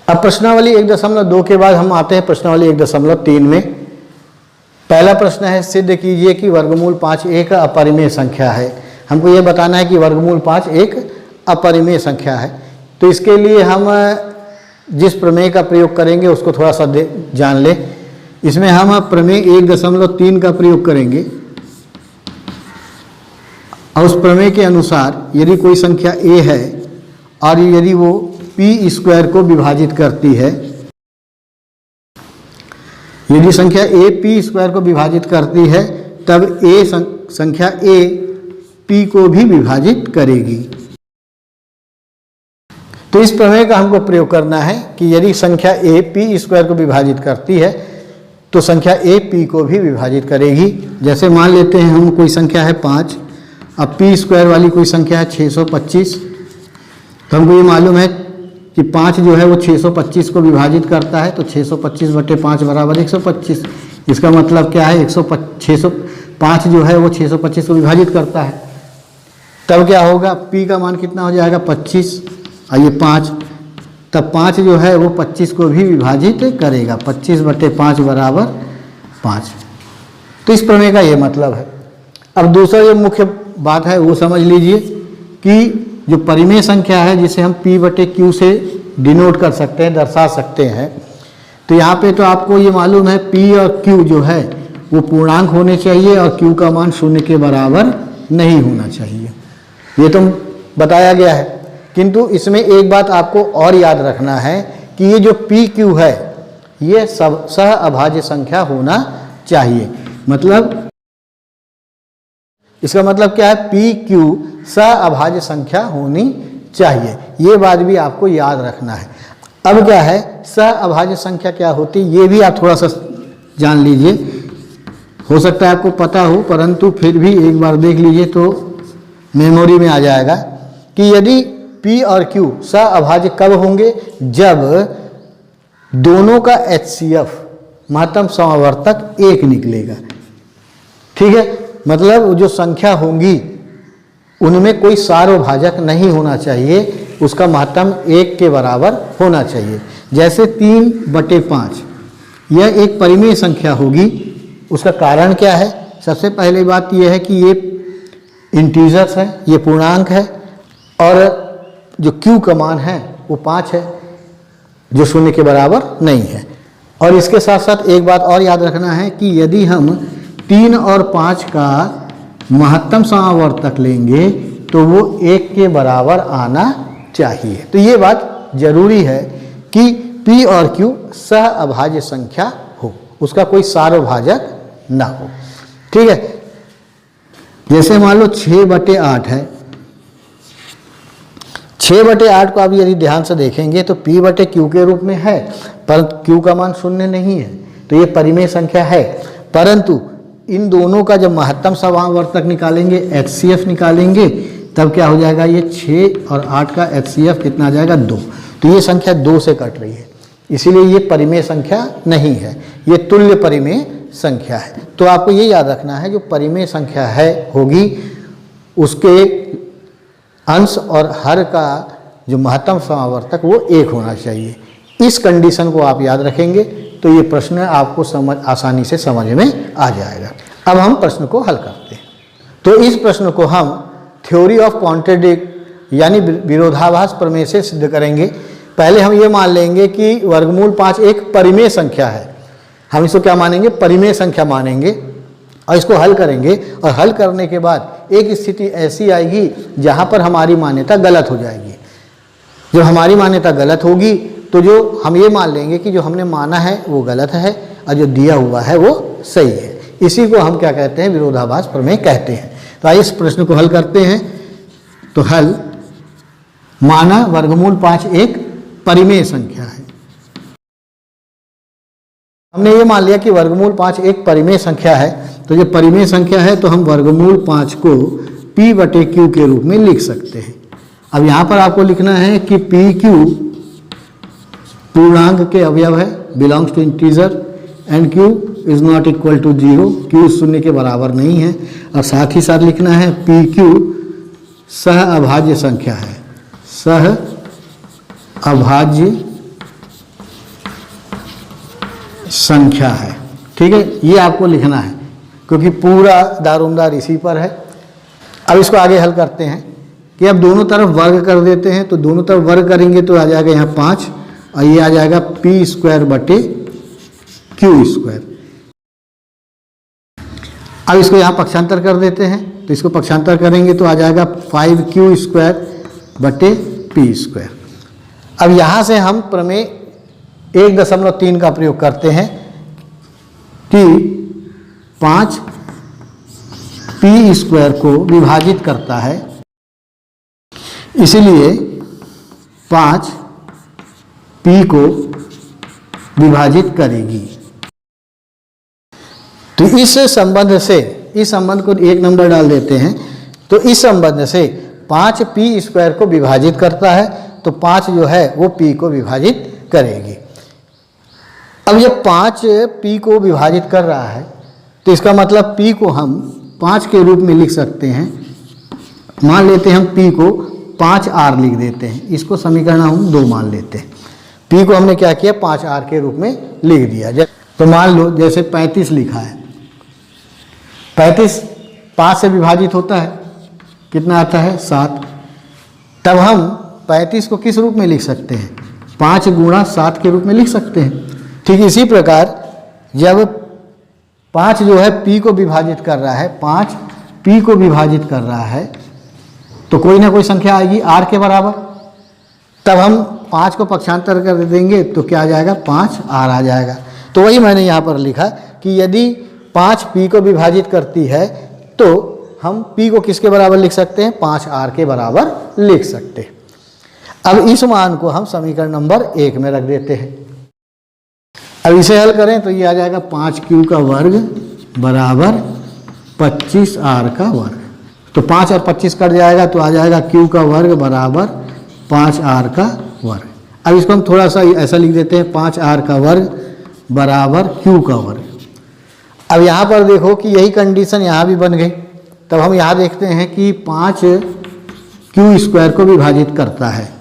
अब प्रश्नावली 1.2 के बाद हम आते हैं प्रश्नावली 1.3 में। पहला प्रश्न है, सिद्ध कीजिए कि वर्गमूल 5 एक अपरिमेय संख्या है। हमको ये बताना है कि वर्गमूल 5 एक अपरिमेय संख्या है। तो इसके लिए हम जिस प्रमेय का प्रयोग करेंगे उसको थोड़ा सा जान ले। इसमें हम प्रमेय 1.3 का प्रयोग करेंगे और उस प्रमेय के अनुसार यदि कोई संख्या a है और यदि वो p स्क्वायर को विभाजित करती है, यदि संख्या a p स्क्वायर को विभाजित करती है तब संख्या a p को भी विभाजित करेगी। तो इस प्रमेय का हमको प्रयोग करना है कि यदि संख्या a p स्क्वायर को विभाजित करती है तो संख्या a p को भी विभाजित करेगी। जैसे मान लेते हैं हम कोई संख्या है 5, अब p स्क्वायर वाली कोई संख्या है 625, तो हमको ये मालूम है कि 5 जो है वो 625 को विभाजित करता है, तो 625/5 बराबर 125। इसका मतलब क्या है, 5 जो है वो 625 को विभाजित करता है। तब क्या होगा, p का मान कितना हो जाएगा 25 और ये 5, तब 5 जो है वो 25 को भी विभाजित करेगा, 25/5 बराबर 5। तो इस प्रमेय का ये मतलब है। अब दूसरा जो मुख्य बात है वो समझ लीजिए कि जो परिमेय संख्या है जिसे हम p/q से डिनोट कर सकते हैं, दर्शा सकते हैं, तो यहाँ पे तो आपको ये मालूम है p और q जो है वो पूर्णांक होने चाहिए और q का मान 0 के बराबर नहीं होना चाहिए, ये तो बताया गया है। किंतु इसमें एक बात आपको और याद रखना है कि ये जो pq है ये सब सह अभाज्य संख्या होना चाहिए। मतलब इसका मतलब क्या है, pq सह अभाज्य संख्या होनी चाहिए, ये बात भी आपको याद रखना है। अब क्या है, सह अभाज्य संख्या क्या होती है ये भी आप थोड़ा सा जान लीजिए। हो सकता है आपको पता हो, परंतु फिर भी एक बार देख लीजिए तो मेमोरी में आ जाएगा कि यदि p और q सह अभाज्य कब होंगे, जब दोनों का HCF महत्तम समावर्तक 1 निकलेगा। ठीक है, मतलब जो संख्या होंगी उनमें कोई सार्वभाजक नहीं होना चाहिए, उसका महत्तम 1 के बराबर होना चाहिए। जैसे 3/5 यह एक परिमेय संख्या होगी। उसका कारण क्या है, सबसे पहली बात यह है कि ये इंटीजर्स है, ये पूर्णांक है और जो q का मान है वो 5 है जो 0 के बराबर नहीं है। और इसके साथ साथ एक बात और याद रखना है कि यदि हम 3 और 5 का महत्तम समावर्तक लेंगे तो वो 1 के बराबर आना चाहिए। तो ये बात जरूरी है कि p और q सह अभाज्य संख्या हो, उसका कोई सार्वभाजक ना हो। ठीक है, जैसे मान लो 6/8 है, 6/8 को आप यदि ध्यान से देखेंगे तो p/q के रूप में है, परंतु q का मान 0 नहीं है, तो ये परिमेय संख्या है। परंतु इन दोनों का जब महत्तम समावर्तक निकालेंगे, HCF निकालेंगे, तब क्या हो जाएगा, ये 6 और 8 का HCF कितना आ जाएगा 2, तो ये संख्या 2 से कट रही है, इसीलिए ये परिमेय संख्या नहीं है, ये तुल्य परिमेय संख्या है। तो आपको ये याद रखना है, जो परिमेय संख्या है होगी उसके अंश और हर का जो महत्तम समावर्तक वो 1 होना चाहिए। इस कंडीशन को आप याद रखेंगे तो ये प्रश्न आपको आसानी से समझ में आ जाएगा। अब हम प्रश्न को हल करते हैं। तो इस प्रश्न को हम थ्योरी ऑफ कॉन्ट्रडिक्ट यानी विरोधाभास प्रमेय से सिद्ध करेंगे। पहले हम ये मान लेंगे कि वर्गमूल 5 एक परिमेय संख्या है। हम इसको क्या मानेंगे, परिमेय संख्या मानेंगे और इसको हल करेंगे। और हल करने के बाद एक स्थिति ऐसी आएगी जहाँ पर हमारी मान्यता गलत हो जाएगी। जब हमारी मान्यता गलत होगी तो जो हम ये मान लेंगे कि जो हमने माना है वो गलत है और जो दिया हुआ है वो सही है। इसी को हम क्या कहते हैं, विरोधाभास प्रमेय कहते हैं। तो आइए इस प्रश्न को हल करते हैं। तो हल, माना वर्गमूल 5 एक परिमेय संख्या है। हमने ये मान लिया कि वर्गमूल 5 एक परिमेय संख्या है, तो जब परिमेय संख्या है तो हम वर्गमूल 5 को p/q के रूप में लिख सकते हैं। अब यहाँ पर आपको लिखना है कि pq पूर्णांक के अवयव है, belongs to integer, and q is not equal to 0, q 0 के बराबर नहीं है। और साथ ही साथ लिखना है pq सह अभाज्य संख्या है, सह अभाज्य संख्या है। ठीक है, ये आपको लिखना है क्योंकि पूरा दारोमदार इसी पर है। अब इसको आगे हल करते हैं कि अब दोनों तरफ वर्ग कर देते हैं, तो दोनों तरफ वर्ग करेंगे तो आ जाएगा यहाँ 5 और ये आ जाएगा पी स्क्वायर बटे क्यू स्क्वायर। अब इसको यहाँ पक्षांतर कर देते हैं, तो इसको पक्षांतर करेंगे तो आ जाएगा 5q स्क्वायर बटे पी स्क्वायर। अब यहाँ से हम प्रमेय 1.3 का प्रयोग करते हैं कि 5 पी स्क्वायर को विभाजित करता है, इसलिए 5 पी को विभाजित करेगी। तो इस संबंध से, इस संबंध को 1 नंबर डाल देते हैं, तो इस संबंध से 5 पी स्क्वायर को विभाजित करता है, तो 5 जो है वो पी को विभाजित करेगी। अब ये 5 पी को विभाजित कर रहा है, तो इसका मतलब पी को हम 5 के रूप में लिख सकते हैं। मान लेते हैं हम पी को 5r लिख देते हैं, इसको समीकरण हम 2 मान लेते हैं। पी को हमने क्या किया, 5r के रूप में लिख दिया। तो मान लो जैसे 35 लिखा है, 35 5 से विभाजित होता है, कितना आता है 7। तब हम 35 को किस रूप में लिख सकते हैं, 5 गुणा 7 के रूप में लिख सकते हैं। ठीक इसी प्रकार जब 5 जो है p को विभाजित कर रहा है, 5 p को विभाजित कर रहा है, तो कोई ना कोई संख्या आएगी r के बराबर। तब हम 5 को पक्षांतर कर देंगे तो क्या आ जाएगा, 5r आ जाएगा। तो वही मैंने यहाँ पर लिखा कि यदि 5 p को विभाजित करती है तो हम p को किसके बराबर लिख सकते हैं, 5r के बराबर लिख सकते हैं। अब इस मान को हम समीकरण नंबर 1 में रख देते हैं। अब इसे हल करें तो ये आ जाएगा 5q का वर्ग बराबर 25r का वर्ग। तो 5 और 25 कट जाएगा तो आ जाएगा q का वर्ग बराबर 5r का वर्ग। अब इसको हम थोड़ा सा ऐसा लिख देते हैं, 5r का वर्ग बराबर q का वर्ग। अब यहाँ पर देखो कि यही कंडीशन यहाँ भी बन गई। तब हम यहाँ देखते हैं कि 5q स्क्वायर को विभाजित करता है,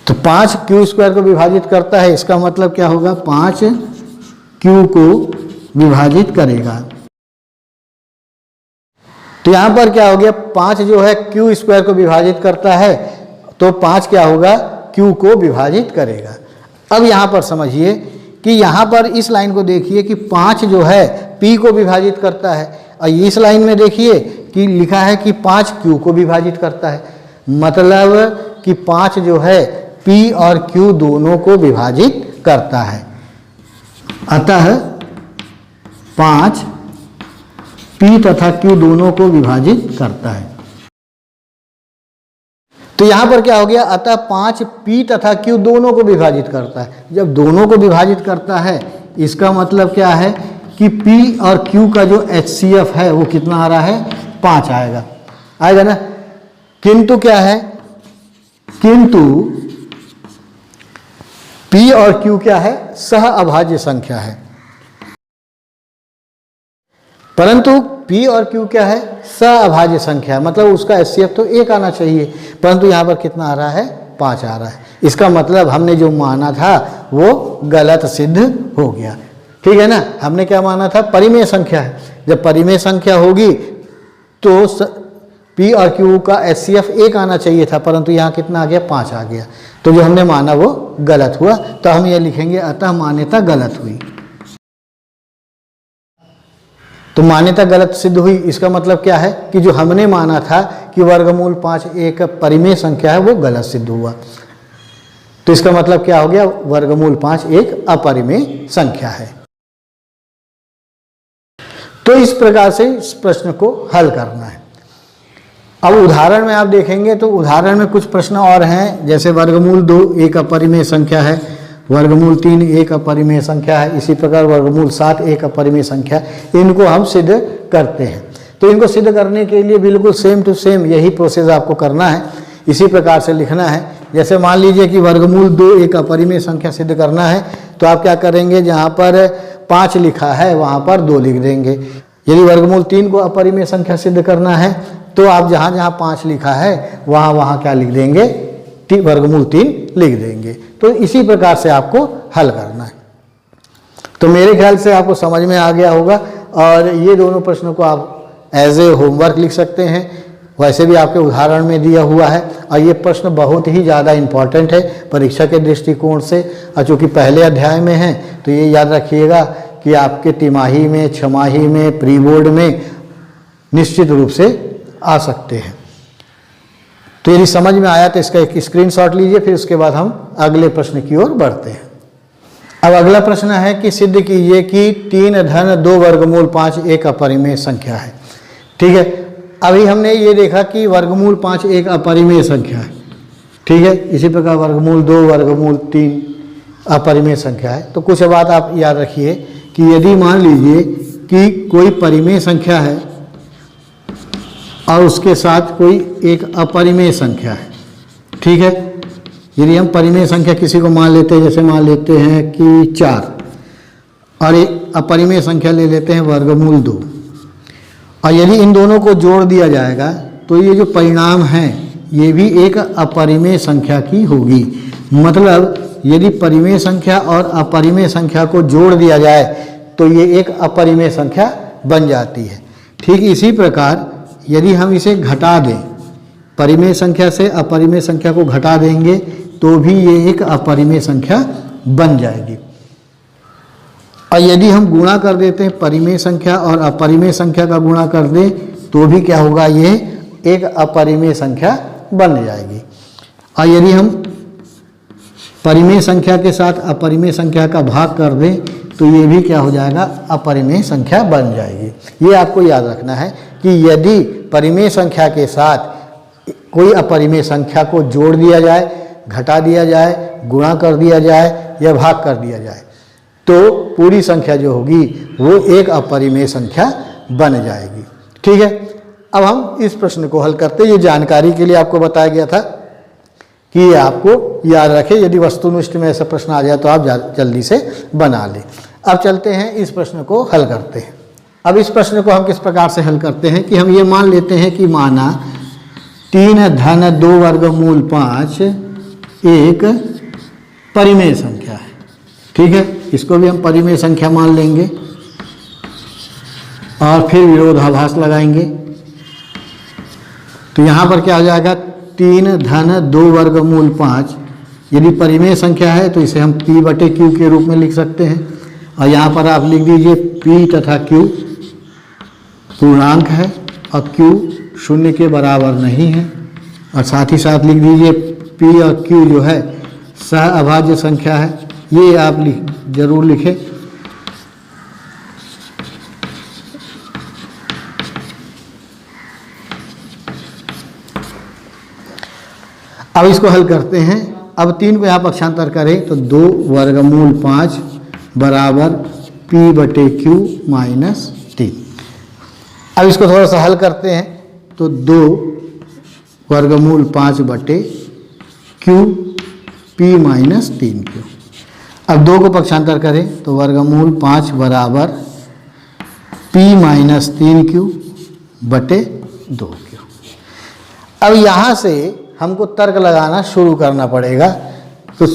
तो 5q स्क्वायर को विभाजित करता है, इसका मतलब क्या होगा, 5q को विभाजित करेगा। तो यहाँ पर क्या हो गया, 5 जो है q स्क्वायर को विभाजित करता है, तो 5 क्या होगा, q को विभाजित करेगा। अब यहाँ पर समझिए कि यहाँ पर इस लाइन को देखिए कि 5 जो है p को विभाजित करता है, और इस लाइन में देखिए कि लिखा है कि 5 q को विभाजित करता है। मतलब कि 5 जो है p और q दोनों को विभाजित करता है। अतः 5 p तथा q दोनों को विभाजित करता है। तो यहां पर क्या हो गया, अतः 5 p तथा q दोनों को विभाजित करता है। जब दोनों को विभाजित करता है, इसका मतलब क्या है कि p और q का जो HCF है वो कितना आ रहा है, 5 आएगा, आएगा ना। किंतु क्या है, किंतु p और q क्या है, सह अभाज्य संख्या है। परंतु p और q क्या है, सह अभाज्य संख्या है, मतलब उसका HCF तो 1 आना चाहिए, परंतु यहाँ पर कितना आ रहा है, 5 आ रहा है। इसका मतलब हमने जो माना था वो गलत सिद्ध हो गया। ठीक है ना, हमने क्या माना था, परिमेय संख्या है। जब परिमेय संख्या होगी तो p और q का HCF 1 आना चाहिए था, परंतु यहाँ कितना आ गया, 5 आ गया। तो जो हमने माना वो गलत हुआ। तो हम ये लिखेंगे, अतः मान्यता गलत हुई। तो मान्यता गलत सिद्ध हुई, इसका मतलब क्या है कि जो हमने माना था कि वर्गमूल 5 एक परिमेय संख्या है, वो गलत सिद्ध हुआ। तो इसका मतलब क्या हो गया, वर्गमूल 5 एक अपरिमेय संख्या है। तो इस प्रकार से इस प्रश्न को हल करना है। अब उदाहरण में आप देखेंगे तो उदाहरण में कुछ प्रश्न और हैं, जैसे वर्गमूल 2 एक अपरिमेय संख्या है, वर्गमूल 3 एक अपरिमेय संख्या है, इसी प्रकार वर्गमूल 7 एक अपरिमेय संख्या है। इनको हम सिद्ध करते हैं। तो इनको सिद्ध करने के लिए बिल्कुल सेम टू सेम यही प्रोसेस आपको करना है, इसी प्रकार से लिखना है। जैसे मान लीजिए कि वर्गमूल 2 एक अपरिमेय संख्या सिद्ध करना है, तो आप क्या करेंगे, जहाँ पर 5 लिखा है वहाँ पर 2 लिख देंगे। यदि वर्गमूल 3 को अपरिमेय संख्या सिद्ध करना है तो आप जहाँ जहाँ 5 लिखा है वहाँ वहाँ क्या लिख देंगे, वर्गमूल 3 लिख देंगे। तो इसी प्रकार से आपको हल करना है। तो मेरे ख्याल से आपको समझ में आ गया होगा, और ये दोनों प्रश्नों को आप एज ए होमवर्क लिख सकते हैं, वैसे भी आपके उदाहरण में दिया हुआ है। और ये प्रश्न बहुत ही ज़्यादा इम्पॉर्टेंट है परीक्षा के दृष्टिकोण से, और चूँकि पहले अध्याय में है तो ये याद रखिएगा कि आपके तिमाही में, छमाही में, प्री बोर्ड में निश्चित रूप से आ सकते हैं। तो यदि समझ में आया तो इसका एक स्क्रीनशॉट लीजिए, फिर उसके बाद हम अगले प्रश्न की ओर बढ़ते हैं। अब अगला प्रश्न है कि सिद्ध कीजिए कि 3 धन 2 वर्गमूल 5 एक अपरिमेय संख्या है। ठीक है, अभी हमने ये देखा कि वर्गमूल 5 एक अपरिमेय संख्या है। ठीक है, इसी प्रकार वर्गमूल 2, वर्गमूल 3 अपरिमेय संख्या है। तो कुछ बात आप याद रखिए कि यदि मान लीजिए कि कोई परिमेय संख्या है और उसके साथ कोई एक अपरिमेय संख्या है। ठीक है, यदि हम परिमेय संख्या किसी को मान लेते हैं, जैसे मान लेते हैं कि 4, और एक अपरिमेय संख्या ले लेते हैं वर्गमूल 2, और यदि इन दोनों को जोड़ दिया जाएगा तो ये जो परिणाम है ये भी एक अपरिमेय संख्या की होगी। मतलब यदि परिमेय संख्या और अपरिमेय संख्या को जोड़ दिया जाए तो ये एक अपरिमेय संख्या बन जाती है। ठीक इसी प्रकार यदि हम इसे घटा दें, परिमेय संख्या से अपरिमेय संख्या को घटा देंगे तो भी ये एक अपरिमेय संख्या बन जाएगी। और यदि हम गुणा कर देते हैं, परिमेय संख्या और अपरिमेय संख्या का गुणा कर दें तो भी क्या होगा, ये एक अपरिमेय संख्या बन जाएगी। और यदि हम परिमेय संख्या के साथ अपरिमेय संख्या का भाग कर दें तो ये भी क्या हो जाएगा, अपरिमेय संख्या बन जाएगी। ये आपको याद रखना है कि यदि परिमेय संख्या के साथ कोई अपरिमेय संख्या को जोड़ दिया जाए, घटा दिया जाए, गुणा कर दिया जाए या भाग कर दिया जाए तो पूरी संख्या जो होगी वो एक अपरिमेय संख्या बन जाएगी। ठीक है, अब हम इस प्रश्न को हल करते हैं। ये जानकारी के लिए आपको बताया गया था कि ये आपको याद रखें, यदि वस्तुनिष्ठ में ऐसा प्रश्न आ जाए तो आप जल्दी से बना लें। अब चलते हैं इस प्रश्न को हल करते हैं। अब इस प्रश्न को हम किस प्रकार से हल करते हैं कि हम ये मान लेते हैं कि माना 3 धन 2 वर्गमूल 5 एक परिमेय संख्या है। ठीक है, इसको भी हम परिमेय संख्या मान लेंगे और फिर विरोधाभास लगाएंगे। तो यहाँ पर क्या हो जाएगा, 3 धन 2 वर्गमूल 5 यदि परिमेय संख्या है तो इसे हम P/Q के रूप में लिख सकते हैं। और यहाँ पर आप लिख दीजिए P तथा Q पूर्णांक है और Q 0 के बराबर नहीं है। और साथ ही साथ लिख दीजिए P और Q जो है सह अभाज्य संख्या है। ये आप जरूर लिखें। अब इसको हल करते हैं। अब 3 को यहाँ पक्षांतर करें तो 2 वर्गमूल 5 बराबर P/Q माइनस 3। अब इसको थोड़ा सा हल करते हैं तो 2 वर्गमूल 5/Q P माइनस 3Q। अब 2 को पक्षांतर करें तो वर्गमूल 5 बराबर P माइनस 3Q/2Q। अब यहाँ से हमको तर्क लगाना शुरू करना पड़ेगा। तो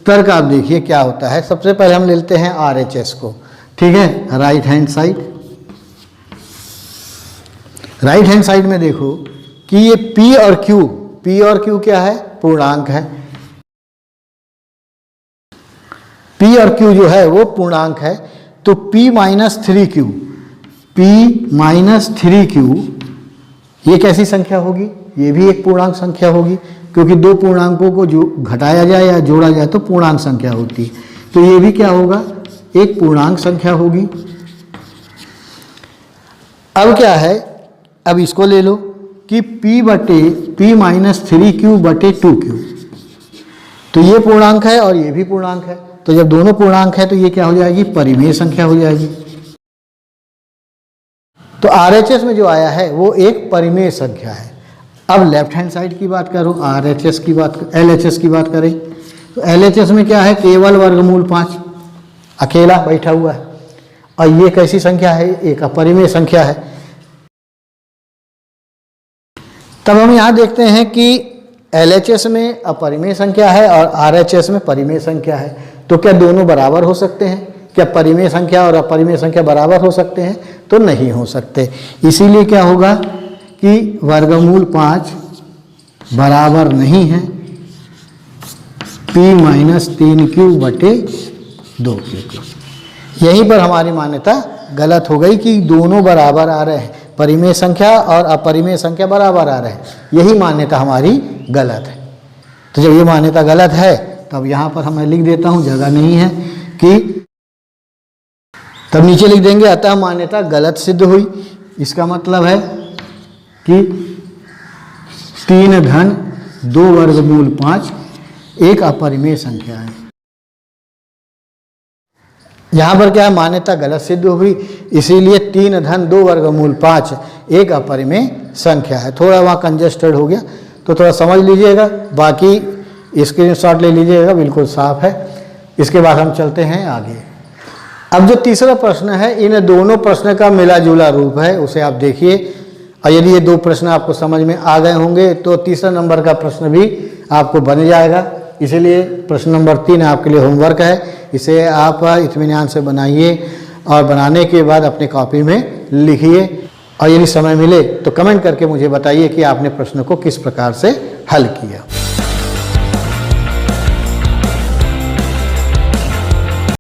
तर्क आप देखिए क्या होता है। सबसे पहले हम लेते हैं RHS को। ठीक है, right hand side. Right hand side में देखो कि ये P और Q क्या है, पूर्णांक है। P और Q जो है वो पूर्णांक है। तो P माइनस 3Q ये कैसी संख्या होगी, ये भी एक पूर्णांक संख्या होगी, क्योंकि 2 पूर्णांकों को जो घटाया जाए या जोड़ा जाए तो पूर्णांक संख्या होती है। तो ये भी क्या होगा, एक पूर्णांक संख्या होगी। अब क्या है, अब इसको ले लो कि P माइनस 3Q/2Q। तो ये पूर्णांक है और ये भी पूर्णांक है। तो जब दोनों पूर्णांक है तो ये क्या हो जाएगी, परिमेय संख्या हो जाएगी। तो RHS में जो आया है वो एक परिमेय संख्या है। अब लेफ्ट हैंड साइड की बात करूँ, LHS की बात करें तो LHS में क्या है, केवल वर्गमूल 5 अकेला बैठा हुआ है। और ये कैसी संख्या है, एक अपरिमेय संख्या है। तब हम यहाँ देखते हैं कि LHS में अपरिमेय संख्या है और RHS में परिमेय संख्या है, तो क्या दोनों बराबर हो सकते हैं? क्या परिमेय संख्या और अपरिमेय संख्या बराबर हो सकते हैं? तो नहीं हो सकते। इसीलिए क्या होगा कि वर्गमूल 5 बराबर नहीं है P-3Q/2Q। यहीं पर हमारी मान्यता गलत हो गई कि दोनों बराबर आ रहे हैं, परिमेय संख्या और अपरिमेय संख्या बराबर आ रहे हैं। यही मान्यता हमारी गलत है। तो जब ये मान्यता गलत है तब यहाँ पर मैं लिख देता हूँ, जगह नहीं है, कि तब नीचे लिख देंगे अतः मान्यता गलत सिद्ध हुई। इसका मतलब है कि 3^2 एक अपरिमेय संख्या है। यहाँ पर क्या है, मान्यता गलत सिद्ध हुई, इसीलिए 3^2 एक अपरिमेय संख्या है। थोड़ा वहाँ कंजेस्टेड हो गया तो थोड़ा समझ लीजिएगा, बाकी स्क्रीनशॉट ले लीजिएगा, बिल्कुल साफ है। इसके बाद हम चलते हैं आगे। अब जो तीसरा प्रश्न है, इन दोनों प्रश्न का मिला जुला रूप है, उसे आप देखिए, और यदि ये दो प्रश्न आपको समझ में आ गए होंगे तो तीसरा नंबर का प्रश्न भी आपको बन जाएगा। इसीलिए प्रश्न नंबर 3 आपके लिए होमवर्क है, इसे आप इत्मीनान से बनाइए और बनाने के बाद अपनी कॉपी में लिखिए, और यदि समय मिले तो कमेंट करके मुझे बताइए कि आपने प्रश्न को किस प्रकार से हल किया।